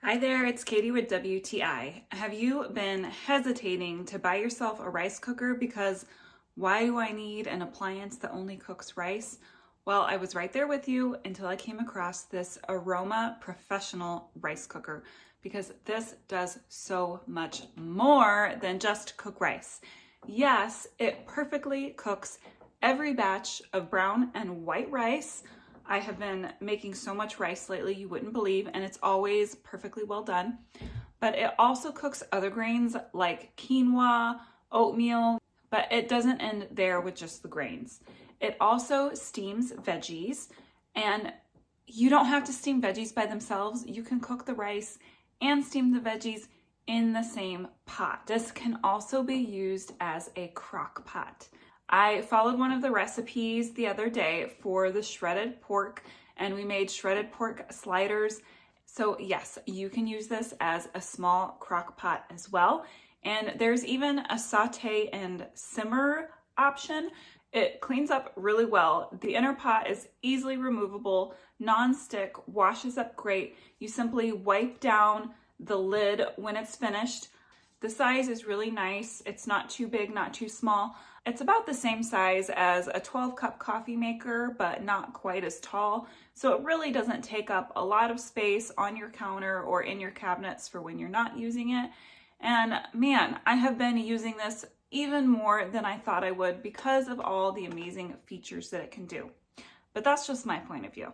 Hi there, it's Katie with WTI. Have you been hesitating to buy yourself a rice cooker because why do I need an appliance that only cooks rice? Well, I was right there with you until I came across this Aroma professional rice cooker because this does so much more than just cook rice. Yes, it perfectly cooks every batch of brown and white rice. I have been making so much rice lately, you wouldn't believe, and it's always perfectly well done. But it also cooks other grains like quinoa, oatmeal, but it doesn't end there with just the grains. It also steams veggies, and you don't have to steam veggies by themselves. You can cook the rice and steam the veggies in the same pot. This can also be used as a crock pot. I followed one of the recipes the other day for the shredded pork, and we made shredded pork sliders. So yes, you can use this as a small crock pot as well. And there's even a Sauté-then-Simmer option. It cleans up really well. The inner pot is easily removable, non-stick, washes up great. You simply wipe down the lid when it's finished. The size is really nice. It's not too big, not too small. It's about the same size as a 12-cup coffee maker, but not quite as tall. So it really doesn't take up a lot of space on your counter or in your cabinets for when you're not using it. And man, I have been using this even more than I thought I would because of all the amazing features that it can do. But that's just my point of view.